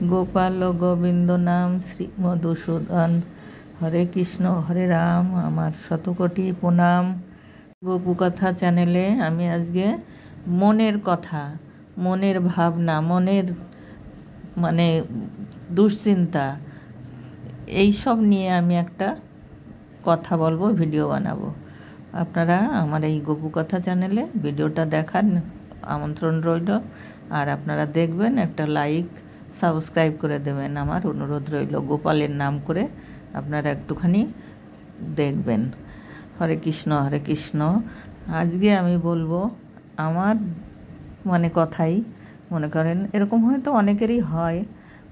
গোপাল ও গোবিন্দ নাম শ্রী মধুসূদন। হরে কৃষ্ণ হরে রাম, আমার শতকোটি প্রণাম। গোপু কথা চ্যানেলে আমি আজকে মনের কথা, মনের ভাবনা, মনের মানে দুশ্চিন্তা, এইসব নিয়ে আমি একটা কথা বলবো, ভিডিও বানাবো। আপনারা আমার এই গোপু কথা চ্যানেলে ভিডিওটা দেখার আমন্ত্রণ রইল। আর আপনারা দেখবেন, একটা লাইক সাবস্ক্রাইব করে দেবেন, আমার অনুরোধ রইল। গোপালের নাম করে আপনারা একটুখানি দেখবেন। হরে কৃষ্ণ হরে কৃষ্ণ। আজকে আমি বলবো আমার কথাই। মনে করেন এরকম হয়তো অনেকেরই হয়,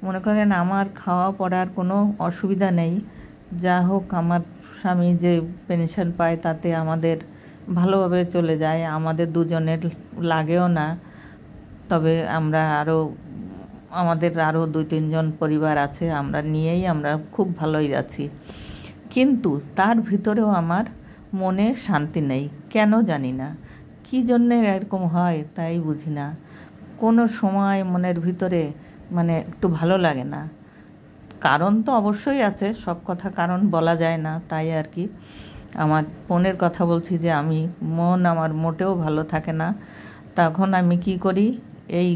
মনে করেন আমার খাওয়া পড়ার কোনো অসুবিধা নেই, যা হোক আমার স্বামী যে পেনশন পায় তাতে আমাদের ভালোভাবে চলে যায়, আমাদের দুজনের লাগেও না। তবে আমাদের আরও 2-3 জন পরিবার আছে, আমরা নিয়েই আমরা খুব ভালোই আছি। কিন্তু তার ভিতরেও আমার মনে শান্তি নেই, কেন জানি না। কী জন্যে এরকম হয় তাই বুঝি না। কোনো সময় মনের ভিতরে একটু ভালো লাগে না। কারণ তো অবশ্যই আছে, সব কথা কারণ বলা যায় না, তাই আর কি। আমার মনের কথা বলছি যে আমার মোটেও ভালো থাকে না। তখন আমি কি করি, এই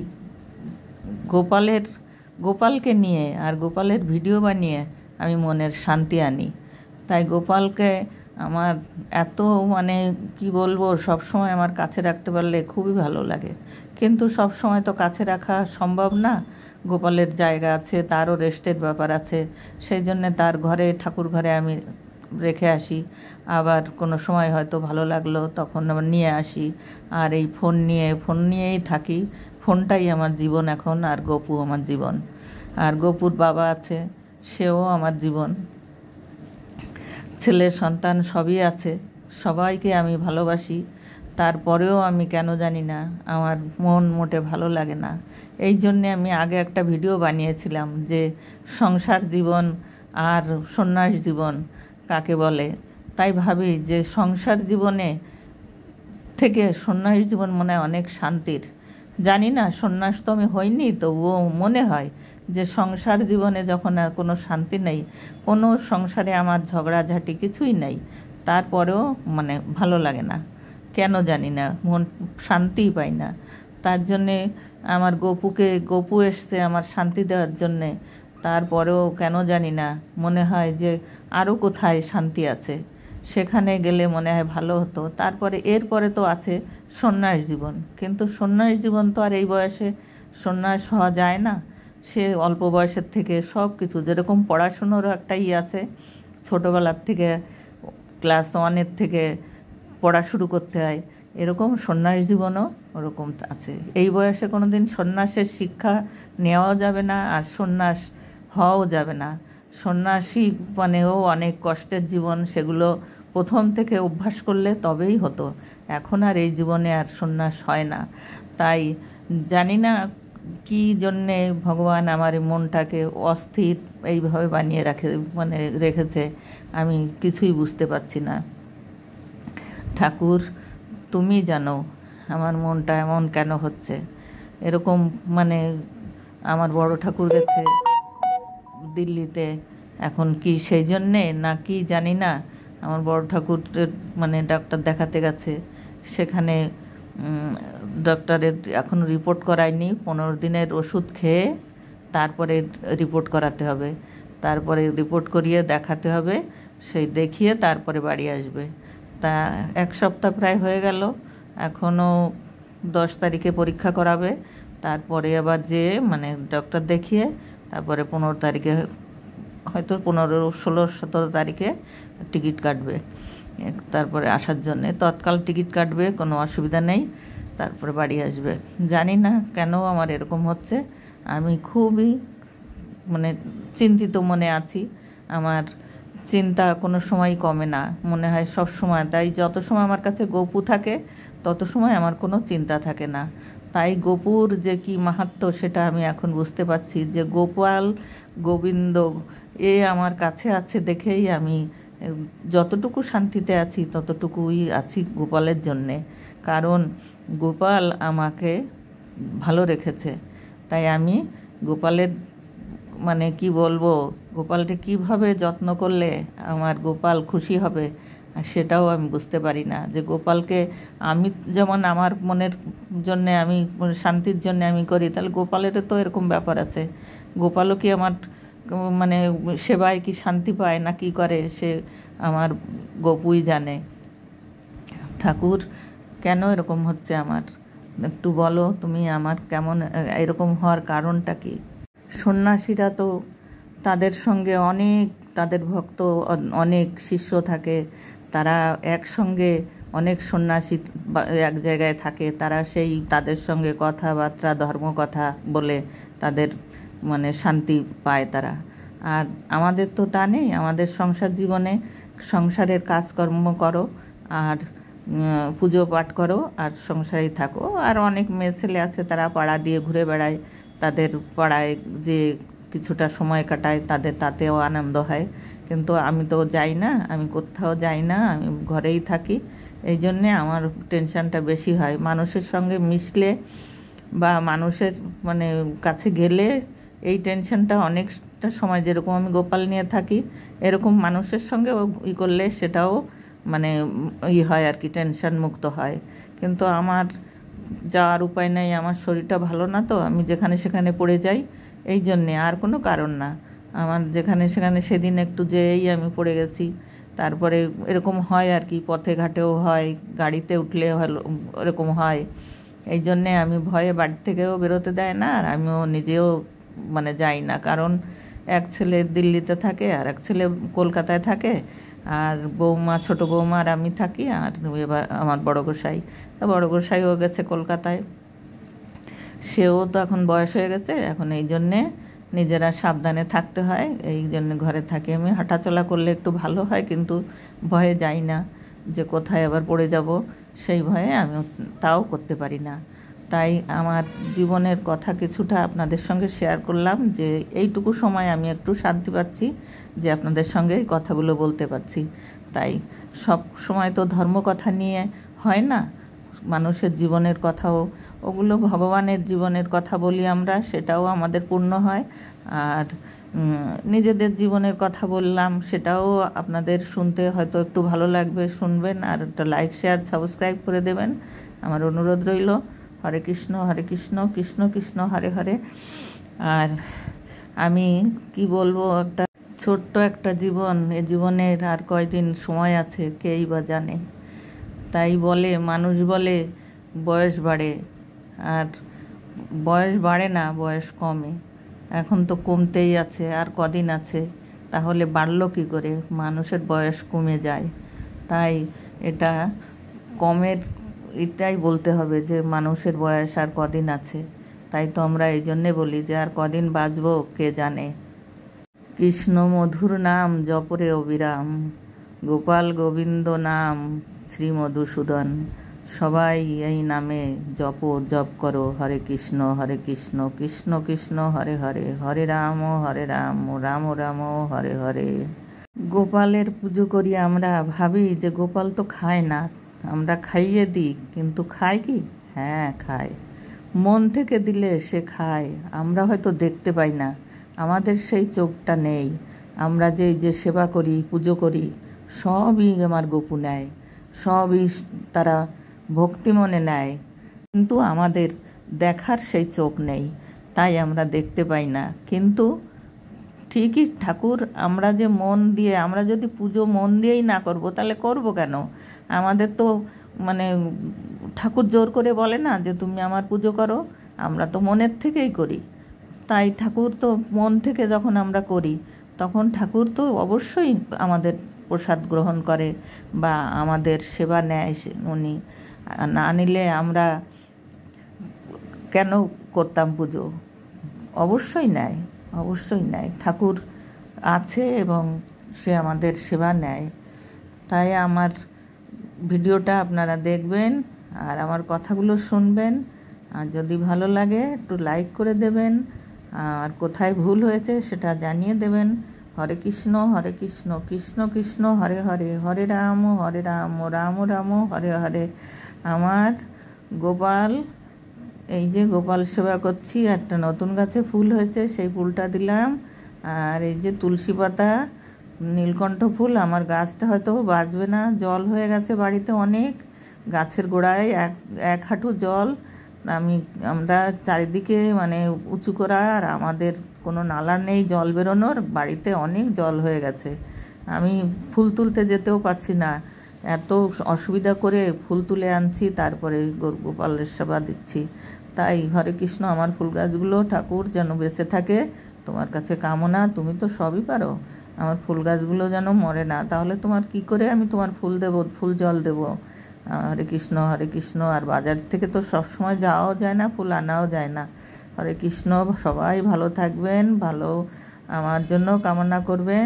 গোপালকে নিয়ে আর গোপালের ভিডিও বানিয়ে আমি মনের শান্তি আনি। তাই গোপালকে আমার এত কি বলবো, সব সময় আমার কাছে রাখতে পারলে খুবই ভালো লাগে। কিন্তু সব সময় তো কাছে রাখা সম্ভব না। গোপালের জায়গা আছে, তারও রেস্টের ব্যাপার আছে, সেই জন্যে তার ঘরে, ঠাকুর ঘরে আমি রেখে আসি। আবার কোনো সময় হয়তো ভালো লাগলো তখন আবার নিয়ে আসি। আর এই ফোন নিয়েই থাকি। ফোনটাই আমার জীবন এখন, আর গোপু আমার জীবন। আর গোপুর বাবা আছে, সেও আমার জীবন। ছেলে সন্তান সবই আছে, সবাইকে আমি ভালোবাসি। তারপরেও আমি কেন জানি না আমার মন মোটে ভালো লাগে না। এই জন্যে আমি আগে একটা ভিডিও বানিয়েছিলাম যে সংসার জীবন আর সন্ন্যাস জীবন কাকে বলে। তাই ভাবি যে সংসার জীবনে থেকে সন্ন্যাস জীবন মনে হয় অনেক শান্তির। জানি না, সন্ন্যাস তো আমি হইনি, তবুও মনে হয় যে সংসার জীবনে যখন আর কোনো শান্তি নেই, কোনো সংসারে আমার ঝগড়াঝাটি কিছুই নেই, তারপরেও ভালো লাগে না, কেন জানি না, মন শান্তিই পাই না। তার জন্যে আমার গপু এসছে আমার শান্তি দেওয়ার জন্যে। তারপরেও কেন জানি না মনে হয় যে আরও কোথায় শান্তি আছে, সেখানে গেলে মনে হয় ভালো হতো। এরপরে তো আছে সন্ন্যাস জীবন, কিন্তু সন্ন্যাস জীবন তো আর এই বয়সে সন্ন্যাস হওয়া যায় না। সে অল্প বয়সের থেকে সব কিছু, যেরকম পড়াশুনোরও একটা আছে, ছোটোবেলার থেকে ক্লাস 1 থেকে পড়া শুরু করতে হয়, এরকম সন্ন্যাস জীবনও ওরকম আছে। এই বয়সে কোনো দিন সন্ন্যাসের শিক্ষা নেওয়াও যাবে না, আর সন্ন্যাস হওয়াও যাবে না। সন্ন্যাসী অনেক কষ্টের জীবন, সেগুলো প্রথম থেকে অভ্যাস করলে তবেই হতো। এখন আর এই জীবনে আর সন্ন্যাস হয় না। তাই জানি না কী জন্যে ভগবান আমার এই মনটাকে অস্থির এইভাবে বানিয়ে রেখেছে, আমি কিছুই বুঝতে পারছি না। ঠাকুর তুমি জানো আমার মনটা এমন কেন হচ্ছে এরকম। আমার বড় ঠাকুর গেছে দিল্লিতে, এখন কি সেই জন্যে না কি জানি না, আমার বড় ঠাকুরের ডাক্তার দেখাতে গেছে। সেখানে ডক্টরের এখনও রিপোর্ট করায়নি, 15 দিনের ওষুধ খেয়ে তারপরে রিপোর্ট করাতে হবে, তারপরে রিপোর্ট করিয়ে দেখাতে হবে, সেই দেখিয়ে তারপরে বাড়ি আসবে। তা 1 সপ্তাহ প্রায় হয়ে গেল, এখনও 10 তারিখে পরীক্ষা করাবে, তারপরে আবার যে ডক্টর দেখিয়ে তারপরে 15 তারিখে, হয়তো 15, 16, 17 তারিখে টিকিট কাটবে, তারপরে আসার জন্যে তৎকাল টিকিট কাটবে, কোনো অসুবিধা নেই, তারপরে বাড়ি আসবে। জানি না কেন আমার এরকম হচ্ছে, আমি খুবই চিন্তিত মনে আছি। আমার চিন্তা কোনো সময় কমে না, মনে হয় সব সময়। তাই যত সময় আমার কাছে গপু থাকে তত সময় আমার কোনো চিন্তা থাকে না। তাই গপুর যে কি মাহাত্ম্য সেটা আমি এখন বুঝতে পারছি, যে গোপাল গোবিন্দ আমার কাছে আছে দেখেই আমি যতটুকু শান্তিতে আছি ততটুকুই আছি গোপালের জন্যে। কারণ গোপাল আমাকে ভালো রেখেছে, তাই আমি গোপালের মানে কি বলবো, গোপালকে কিভাবে যত্ন করলে আমার গোপাল খুশি হবে আর সেটাও আমি বুঝতে পারি না। যে গোপালকে আমি যেমন আমার মনের জন্যে আমি শান্তির জন্যে আমি করি, তাহলে গোপালেরও তো এরকম ব্যাপার আছে। গোপালও কি আমার মানে সেবায় কি শান্তি পায় না কি করে, সে আমার গোপুই জানে। ঠাকুর কেন এরকম হচ্ছে আমার, একটু বলো তুমি আমার কেমন এরকম হওয়ার কারণটা কি? সন্ন্যাসীরা তো তাদের সঙ্গে অনেক, তাদের ভক্ত অনেক শিষ্য থাকে, তারা একসঙ্গে অনেক সন্ন্যাসী এক জায়গায় থাকে, তারা সেই তাদের সঙ্গে কথাবার্তা ধর্মকথা বলে তাদের মানে শান্তি পায় তারা। আর আমাদের তো তা নেই, আমাদের সংসার জীবনে সংসারের কাজকর্ম করো আর পুজো পাঠ করো আর সংসারেই থাকো। আর অনেক মেয়ে ছেলে আছে তারা পাড়া দিয়ে ঘুরে বেড়ায়, তাদের পাড়ায় যে কিছুটা সময় কাটায় তাদের তাতেও আনন্দ হয়। কিন্তু আমি তো যাই না, আমি কোথাও যাই না, আমি ঘরেই থাকি। এই জন্যে আমার টেনশানটা বেশি হয়। মানুষের সঙ্গে মিশলে বা মানুষের মানে কাছে গেলে এই টেনশানটা অনেকটা সময়, যেরকম আমি গোপাল নিয়ে থাকি এরকম মানুষের সঙ্গে করলে সেটাও মানে হয় আর কি, টেনশান মুক্ত হয়। কিন্তু আমার যাওয়ার উপায় নেই, আমার শরীরটা ভালো না, তো আমি যেখানে সেখানে পড়ে যাই, এই জন্যে, আর কোনো কারণ না। আমার যেখানে সেখানে সেদিন একটু যেয়েই আমি পড়ে গেছি, তারপরে এরকম হয় আর কি, পথে ঘাটেও হয়, গাড়িতে উঠলে হলো এরকম হয়। এই জন্যে আমি ভয়ে বাড়ি থেকেও বেরোতে দেয় না, আর আমিও নিজেও মানে যাই না। কারণ এক ছেলে দিল্লিতে থাকে আর এক ছেলে কলকাতায় থাকে, আর বৌমা, ছোটো বৌমা আর আমি থাকি, আর এবার আমার বড় গোসাই, তা বড় গোসাইও গেছে কলকাতায়, সেও তো এখন বয়স হয়ে গেছে। এখন এই জন্যে নিজেরা সাবধানে থাকতে হয়, এই জন্য ঘরে থাকি। আমি হাঁটাচলা করলে একটু ভালো হয়, কিন্তু ভয়ে যাই না, যে কোথায় আবার পড়ে যাব সেই ভয়ে আমি তাও করতে পারি না। তাই আমার জীবনের কথা কিছুটা আপনাদের সঙ্গে শেয়ার করলাম, যে এইটুকু সময় আমি একটু শান্তি পাচ্ছি যে আপনাদের সঙ্গে এই কথাগুলো বলতে পারছি। তাই সব সময় তো ধর্মকথা নিয়ে হয় না, মানুষের জীবনের কথাও, ওগুলো ভগবানের জীবনের কথা বলি আমরা, সেটাও আমাদের পূর্ণ হয়। আর নিজেদের জীবনের কথা বললাম, সেটাও আপনাদের শুনতে হয়তো একটু ভালো লাগবে, শুনবেন। আর একটা লাইক, শেয়ার, সাবস্ক্রাইব করে দেবেন, আমার অনুরোধ রইল। হরে কৃষ্ণ কৃষ্ণ কৃষ্ণ হরে হরে। আর আমি কি বলবো, একটা ছোট্ট একটা জীবন, এ জীবনের আর কয়দিন সময় আছে কেই বা জানে। তাই বলে মানুষ বলে বয়স বাড়ে, আর বয়স বাড়ে না, বয়স কমে। এখন তো কমতেই আছে, আর কদিন আছে, তাহলে বাড়লো কী করে? মানুষের বয়স কমে যায়। তাই এটা কমের, এটাই বলতে হবে যে মানুষের বয়স আর কদিন আছে। তাই তো আমরা এই জন্যে বলি যে আর কদিন বাঁচবো কে জানে। কৃষ্ণ মধুর নাম জপরে অবিরাম, গোপাল গোবিন্দ নাম শ্রী মধুসূদন। সবাই এই নামে জপ করো, হরে কৃষ্ণ কৃষ্ণ কৃষ্ণ হরে হরে, হরে রাম রাম রাম হরে হরে। গোপালের পুজো করি আমরা, ভাবি যে গোপাল তো খায় না, আমরা খাইয়ে দিই, কিন্তু খায় কি? হ্যাঁ খায়, মন থেকে দিলে সে খায়। আমরা হয়তো দেখতে পাই না, আমাদের সেই চোখটা নেই। আমরা যে সেবা করি, পুজো করি, সবই আমার গোপু নেয়, সবই তারা ভক্তি মনে নেয়, কিন্তু আমাদের দেখার সেই চোখ নেই, তাই আমরা দেখতে পাই না। কিন্তু ঠিকই ঠাকুর, আমরা যে মন দিয়ে, আমরা যদি পুজো মন দিয়েই না করব, তাহলে করব কেন? আমাদের তো মানে ঠাকুর জোর করে বলে না যে তুমি আমার পুজো করো, আমরা তো মনের থেকেই করি। তাই ঠাকুর তো মন থেকে যখন আমরা করি, তখন ঠাকুর তো অবশ্যই আমাদের প্রসাদ গ্রহণ করে বা আমাদের সেবা নেয় উনি। না নিলে আমরা কেন করতাম পুজো? অবশ্যই নেয়, অবশ্যই নেয়। ঠাকুর আছে এবং সে আমাদের সেবা নেয়। তাই আমার ভিডিওটা আপনারা দেখবেন আর আমার কথাগুলো শুনবেন, আর যদি ভালো লাগে একটু লাইক করে দেবেন, আর কোথায় ভুল হয়েছে সেটা জানিয়ে দেবেন। হরে কৃষ্ণ কৃষ্ণ কৃষ্ণ হরে হরে, হরে রাম রাম রাম হরে হরে। আমার গোপাল, এই যে গোপাল সেবা করছি, একটা নতুন গাছে ফুল হয়েছে, সেই ফুলটা দিলাম আর এই যে তুলসী পাতা, নীলকণ্ঠ ফুল, আমার গাছটা হয়তো বাঁচবে না, জল হয়ে গেছে বাড়িতে অনেক, গাছের গোড়ায় এক হাঁটু জল। আমরা চারিদিকে মানে উঁচু করা, আর আমাদের কোনো নালা নেই জল বেরোনোর, বাড়িতে অনেক জল হয়ে গেছে। আমি ফুল তুলতে যেতেও পারছি না, এত অসুবিধা করে ফুল তুলে আনছি, তারপরে গোপালের সেবা দিচ্ছি। তাই হরে কৃষ্ণ, আমার ফুল গাছগুলো ঠাকুর যেন বেঁচে থাকে, তোমার কাছে কামনা। তুমি তো সবই পারো, আমার ফুল গাছগুলো যেন মরে না, তাহলে তোমার কি করে আমি তোমার ফুল দেব, ফুল জল দেব। হরে কৃষ্ণ, হরে কৃষ্ণ। আর বাজার থেকে তো সবসময় যাওয়াও যায় না, ফুল আনাও যায় না। হরে কৃষ্ণ। সবাই ভালো থাকবেন, ভালো আমার জন্য কামনা করবেন।